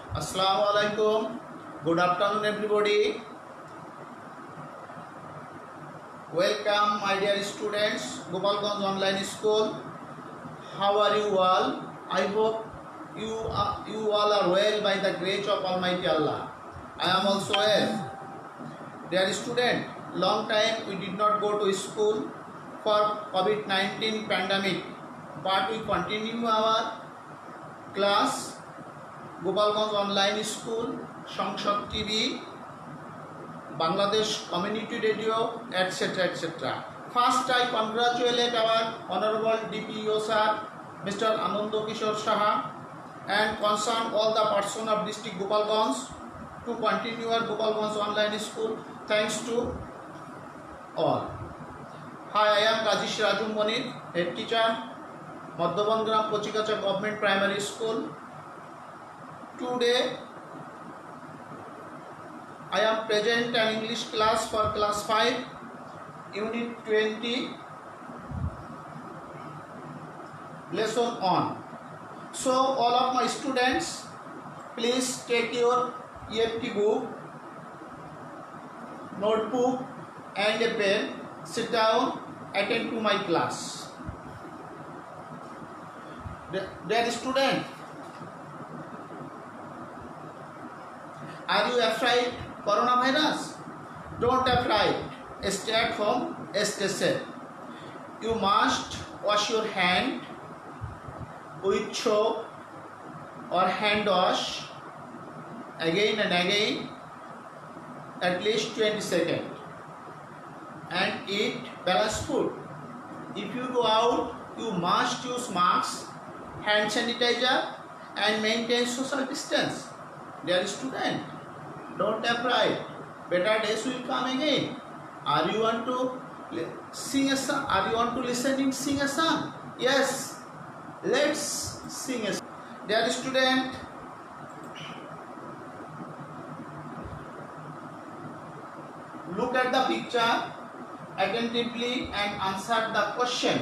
Assalamu alaikum. Good afternoon, everybody. Welcome, my dear students. Gopalganj Online School. How are you all? I hope you all are well by the grace of Almighty Allah. I am also well. Dear student, long time we did not go to school for COVID-19 pandemic, but we continue our class. Gopalganj online school, সংসদ TV, Bangladesh community radio, etc. etc. First, I congratulate our Honorable DPO Sir, Mr. Anando Kishore Saha, and concern all the person of district Gopalganj to continue our Gopalganj online school. Thanks to all. Hi, I am Rajesh Raju Monir, head teacher, Madhyabangram Pochikacha Government Primary School. Today I am present an English class for class 5, unit 20, lesson on. So all of my students, please take your EFT book, notebook and a pen, sit down, attend to my class. Dear student, are you afraid coronavirus? Don't afraid. Stay at home, stay safe. You must wash your hand with soap or hand wash again and again at least 20 seconds, and eat balanced food. If you go out, you must use masks, hand sanitizer and maintain social distance. Dear student, don't afraid. Better days will come again. Are you want to sing a song? Are you want to listen and sing a song? Yes, let's sing a song. Dear student, look at the picture attentively and answer the question.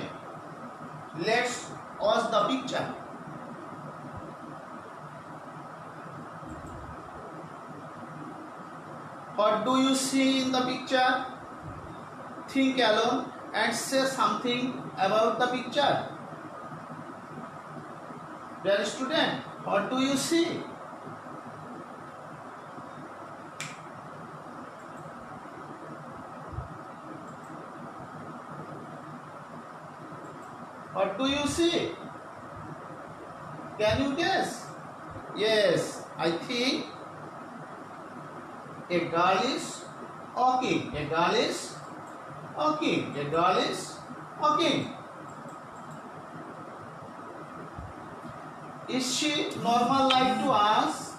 Let's watch the picture. What do you see in the picture? Think alone and say something about the picture. Dear student, what do you see? What do you see? Can you guess? Yes, I think a girl is walking. A girl is walking. A girl is walking. Is she normal like to us?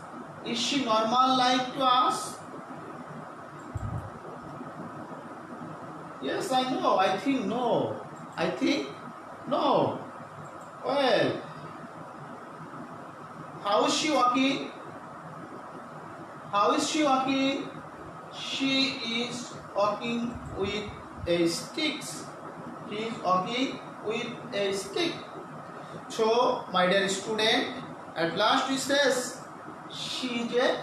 Is she normal like to us? Yes, I know. I think no. I think no. Well, how is she walking? How is she walking? She is walking with a stick. She is walking with a stick. So, my dear student, at last he says, she is a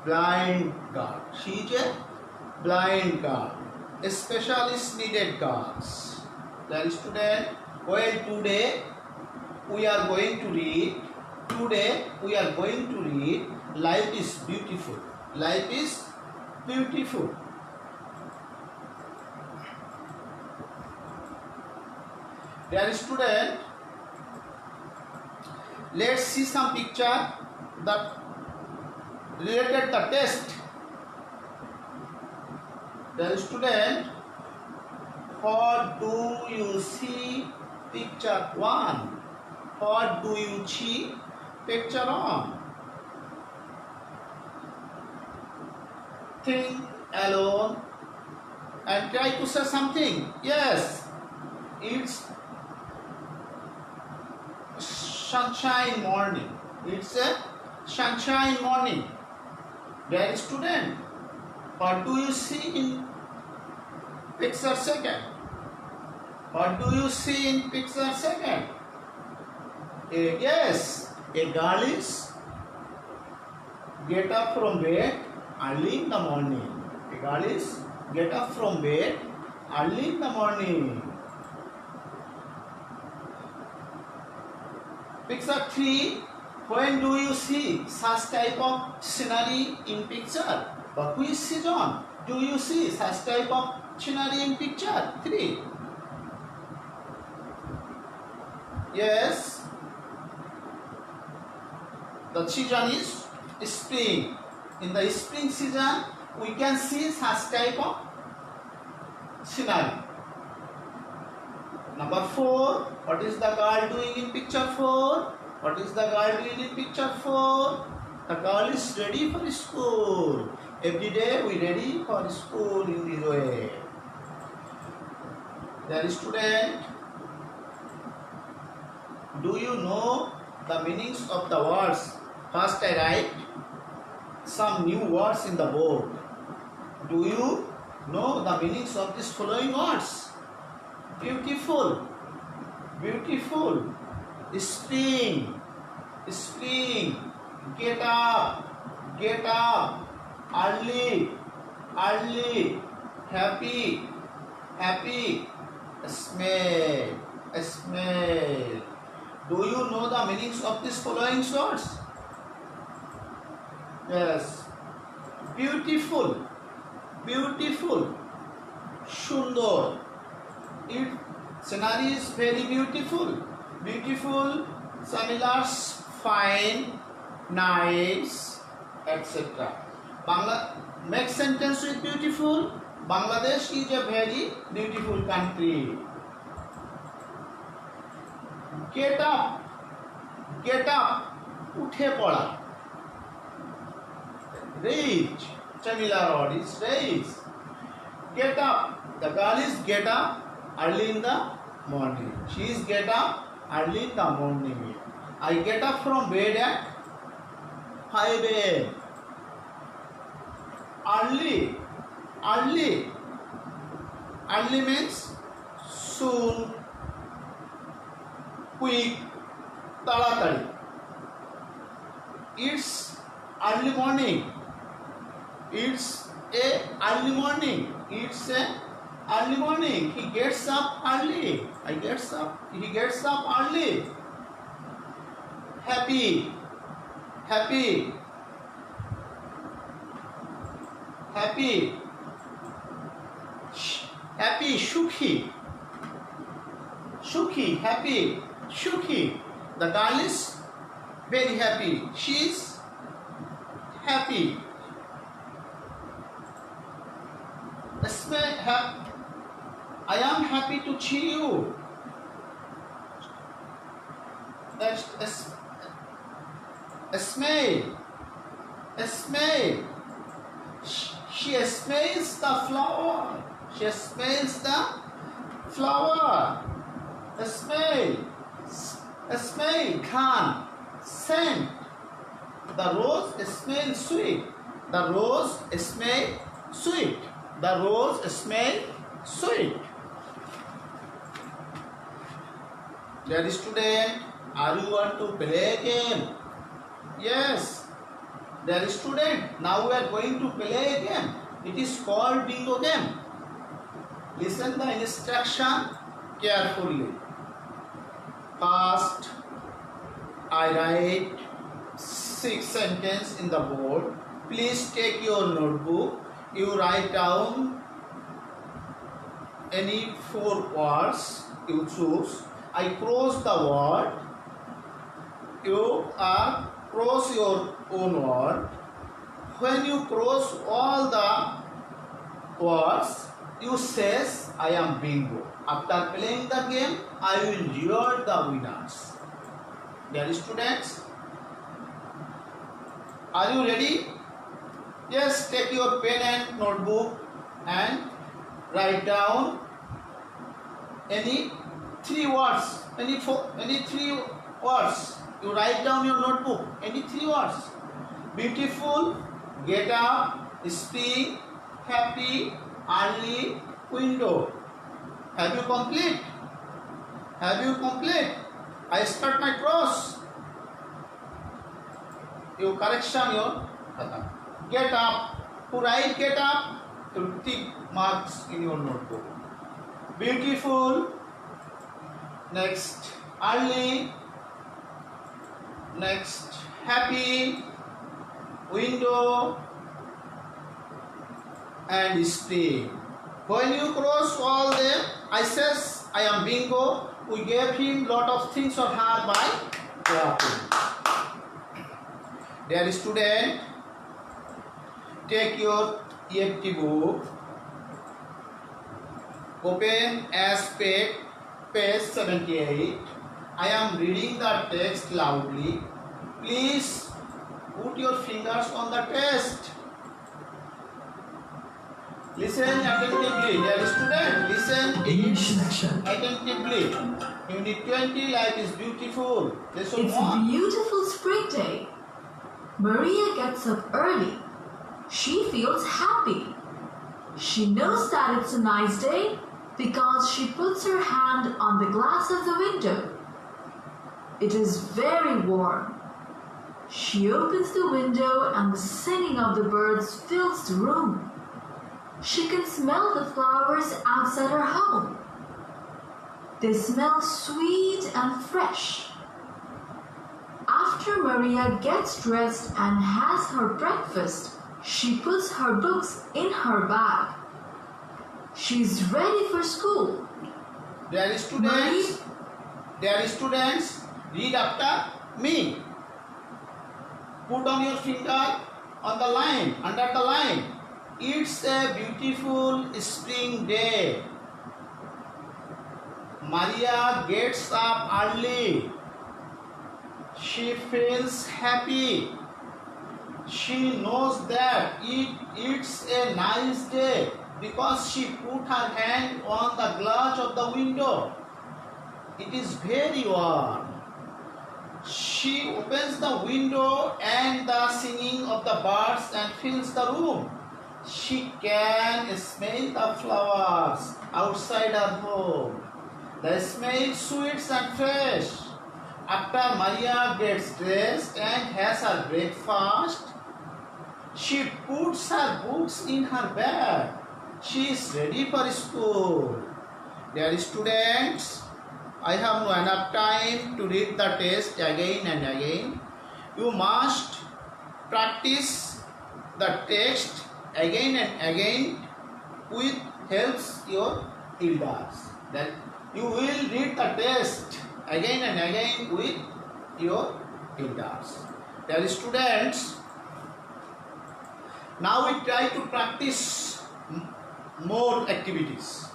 blind girl. She is a blind girl. A specialist needed girls. Dear student, well, today we are going to read. Today we are going to read Life is Beautiful. Life is Beautiful. Dear student, let's see some picture that related the test. Dear student, what do you see? Picture 1. What do you see? Picture on. Think alone and try to say something. Yes, it's sunshine morning. It's a sunshine morning. Dear student, what do you see in picture second? What do you see in picture second? Yes, a girl is get up from bed early in the morning. A girl is get up from bed early in the morning. Picture 3. When do you see such type of scenery in picture? But which season do you see such type of scenery in picture? 3. Yes, the season is spring. In the spring season, we can see such type of scenery. Number 4. What is the girl doing in picture 4? What is the girl doing in picture 4? The girl is ready for school. Every day we ready for school in this way. Dear student, do you know the meanings of the words? First I write some new words in the board. Do you know the meanings of these following words? Beautiful, beautiful, spring, spring, get up, early, early, happy, happy, smell, smell. Do you know the meanings of these following words? Yes. Beautiful, beautiful, Sundor. It scenery is very beautiful. Beautiful, similar, fine, nice, etc. Make sentence with beautiful. Bangladesh is a very beautiful country. Get up, উঠে পড়া. Reach, similar word is raise. Get up, the girl is get up early in the morning. She is get up early in the morning. I get up from bed at 5 a.m. Early, early, early means soon, quick, তাড়াতাড়ি. It's early morning. It's a early morning. It's a early morning. He gets up early. He gets up early. Happy, happy, happy, happy, সুখী, সুখী, happy, সুখী. The girl is very happy. She is happy. I am happy to see you. That's a smell. A smell. She smells the flower. She smells the flower. A smell. A smell. Khan. Scent. The rose smells sweet. The rose smells sweet. The rose smells sweet. Dear student, are you want to play a game? Yes. Dear student, now we are going to play a game. It is called bingo game. Listen the instruction carefully. First, I write 6 sentences in the board. Please take your notebook. You write down any 4 words you choose. I cross the word. You cross your own word. When you cross all the words, you says I am bingo. After playing the game, I will reward the winners. Dear students, are you ready? Yes, take your pen and notebook and write down any 3 words. Any 3 words. You write down your notebook. Any 3 words. Beautiful, get up, spring, happy, early, window. Have you complete? Have you complete? I start my cross. You correction your Get up. To write get up, to tick marks in your notebook. Beautiful. Next, early. Next, happy. Window. And spring. When you cross all them, I says I am Bingo. We gave him lot of things or her by clapping. Dear student, take your EFT book, open aspect page 78. I am reading the text loudly. Please put your fingers on the text. Listen attentively, dear student. Listen attentively. Unit 20, life is beautiful. Lesson It's 1. a beautiful spring day. Maria gets up early. She feels happy. She knows that it's a nice day because she puts her hand on the glass of the window. It is very warm. She opens the window and the singing of the birds fills the room. She can smell the flowers outside her home. They smell sweet and fresh. After Maria gets dressed and has her breakfast, she puts her books in her bag. She's ready for school. Dear students, read after me. Put on your finger on the line, under the line. It's a beautiful spring day. Maria gets up early. She feels happy. She knows that it's a nice day because she put her hand on the glass of the window. It is very warm. She opens the window and the singing of the birds and fills the room. She can smell the flowers outside her home. The smell sweet and fresh. After Maria gets dressed and has her breakfast, she puts her books in her bag. She is ready for school. Dear students, I have no enough time to read the test again and again. You must practice the text again and again with helps your elders. Then you will read the test again and again with your elders. Dear students, now we try to practice more activities.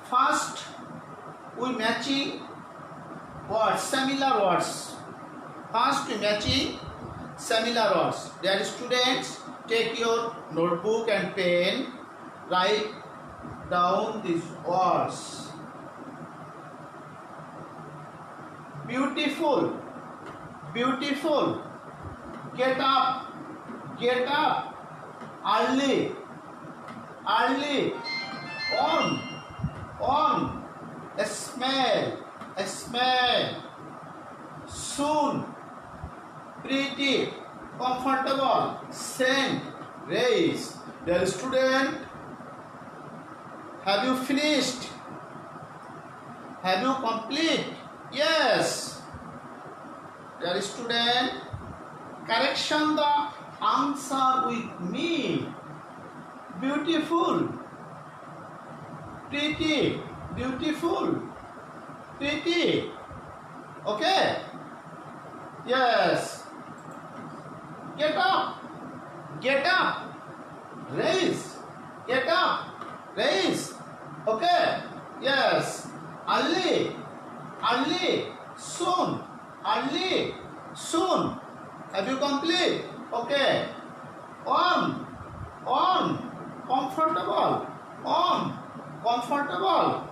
First, we matching words, similar words. First, we matching similar words. Dear students, take your notebook and pen, write down these words. Beautiful, beautiful. Get up, get up. Early, early. On. A smell. Soon. Pretty. Comfortable. Scent. Raise. Dear student, have you finished? Have you complete? Yes. Dear student, correction the answer with me. Beautiful. Pretty. Beautiful. Pretty. Okay? Yes. Get up. Get up. Raise. Get up. Raise. Okay? Yes. Early. Early. Soon. Early. Soon. Have you complete? Okay. On. Comfortable. On. Comfortable.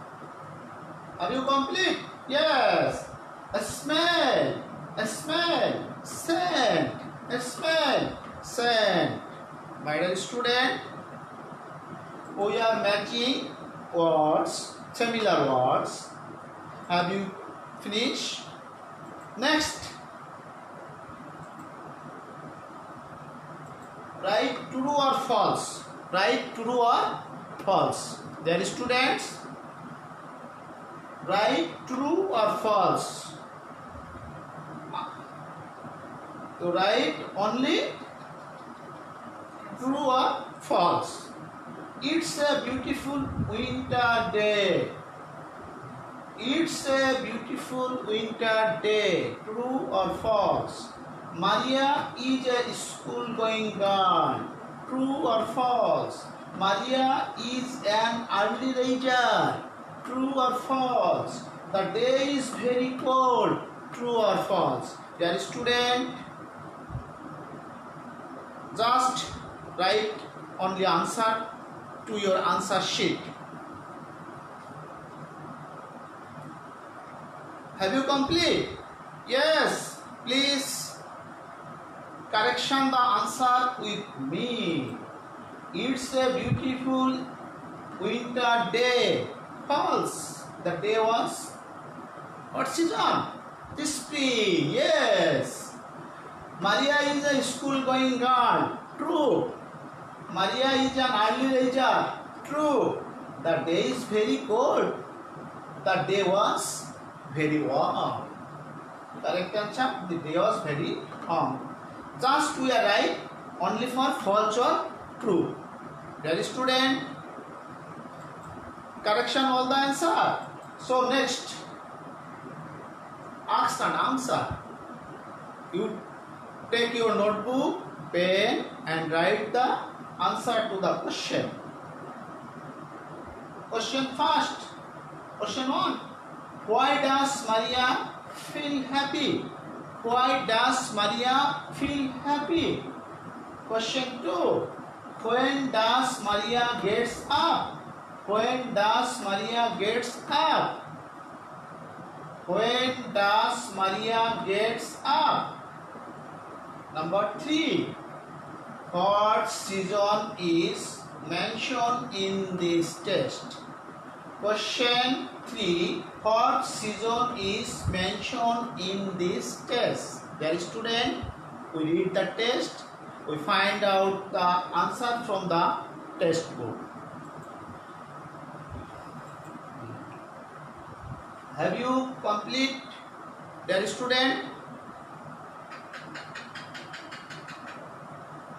Are you complete? Yes. A smell. Scent. A smell. Scent. My dear student, we are matching words, similar words. Have you finished? Next, Write true or false. Write true or false. Dear students, write true or false. To write only true or false. It's a beautiful winter day. It's a beautiful winter day. True or false? Maria is a school going girl. True or false? Maria is an early riser. True or false? The day is very cold. True or false? Dear student, just write only answer to your answer sheet. Have you complete? Yes, please correction the answer with me. It's a beautiful winter day. False. The day was what season? This spring. Yes. Maria is a school going girl. True. Maria is an early riser. True. The day is very cold. The day was very warm. Correct answer. The day was very warm. Just we are right only for false or true. Dear student, correction all the answer. So next, ask and answer. You take your notebook, pen and write the answer to the question. Question first. Question 1. Why does Maria feel happy? Why does Maria feel happy? Question 2. When does Maria gets up? When does Maria gets up? When does Maria gets up? Number 3. What season is mentioned in this text? Question 3. What season is mentioned in this test? Dear student, we read the test. We find out the answer from the test book. Have you complete, dear student?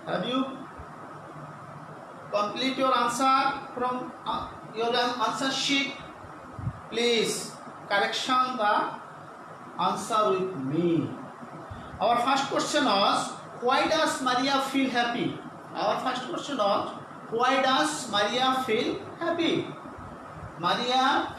Have you complete your answer from your answer sheet? Please correction the answer with me. Our first question was, why does Maria feel happy? Our first question was, why does Maria feel happy? Maria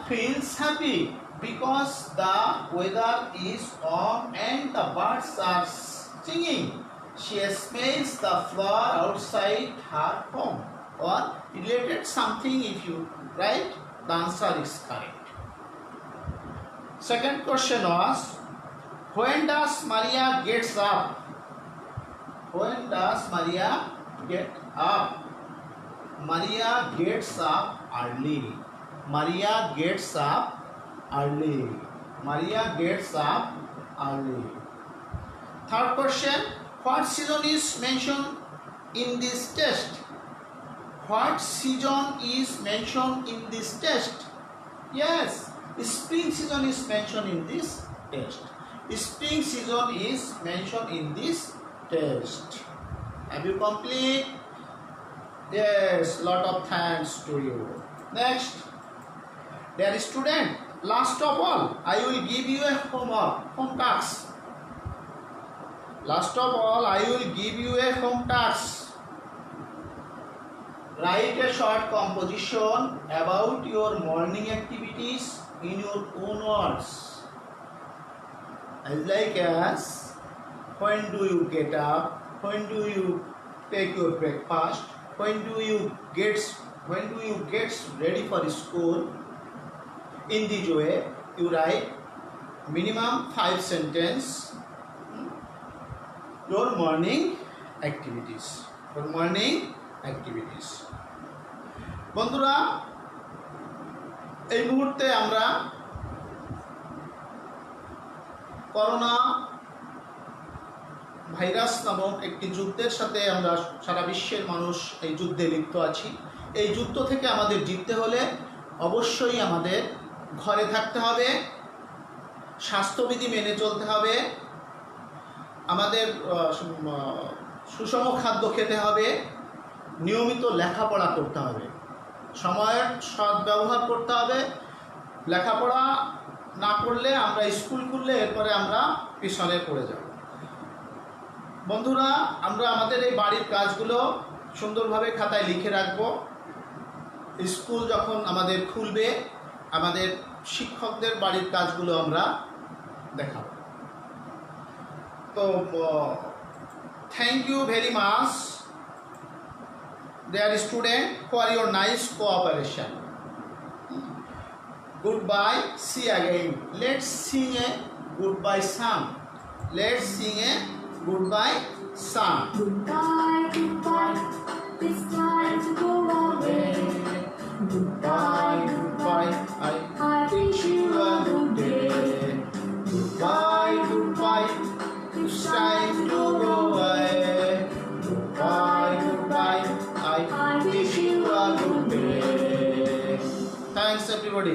feels happy because the weather is warm and the birds are singing. She smells the flower outside her home. Or related something. If you write, the answer is correct. Second question was, when does Maria gets up? When does Maria get up? Maria gets up early. Maria gets up early. Maria gets up early. Third question, what season is mentioned in this test? What season is mentioned in this test? Yes, spring season is mentioned in this test. Spring season is mentioned in this test. Have you complete? Yes, lot of thanks to you. Next, dear student, last of all, I will give you a home task. Last of all, I will give you a home task. Write a short composition about your morning activities in your own words. Like as, when do you get up? When do you take your breakfast? When do you get ready for school? In this way, you write minimum 5 sentences. Your morning activities. Your morning activities. বন্ধুরা, এই মুহূর্তে আমরা corona virus নামক একটি যুদ্ধের সাথে আমরা সারা বিশ্বের মানুষ এই যুদ্ধে লিপ্ত আছি। এই যুদ্ধ থেকে আমাদের জিততে হলে অবশ্যই আমাদের ঘরে থাকতে হবে, স্বাস্থ্যবিধি মেনে চলতে হবে, আমাদের সুষম খাদ্য খেতে হবে, নিয়মিত লেখাপড়া করতে হবে, সময়ের সদ্ব্যবহার করতে হবে। লেখাপড়া না করলে আমরা স্কুল খুললে এরপরে আমরা পিছনে পড়ে যাব। বন্ধুরা, আমরা আমাদের এই বাড়ির কাজগুলো সুন্দরভাবে খাতায় লিখে রাখব। স্কুল যখন আমাদের খুলবে আমাদের শিক্ষকদের বাড়ির কাজগুলো আমরা দেখাবো। তো thank you very much dear student for your nice cooperation. Goodbye, see again. Let's sing a goodbye song. Let's sing a goodbye song. Goodbye, goodbye, it's time to go away. Goodbye, Goodbye, I wish you a good day. goodbye, goodbye, it's time to go away. Goodbye, goodbye, I wish you a good day. Thanks everybody.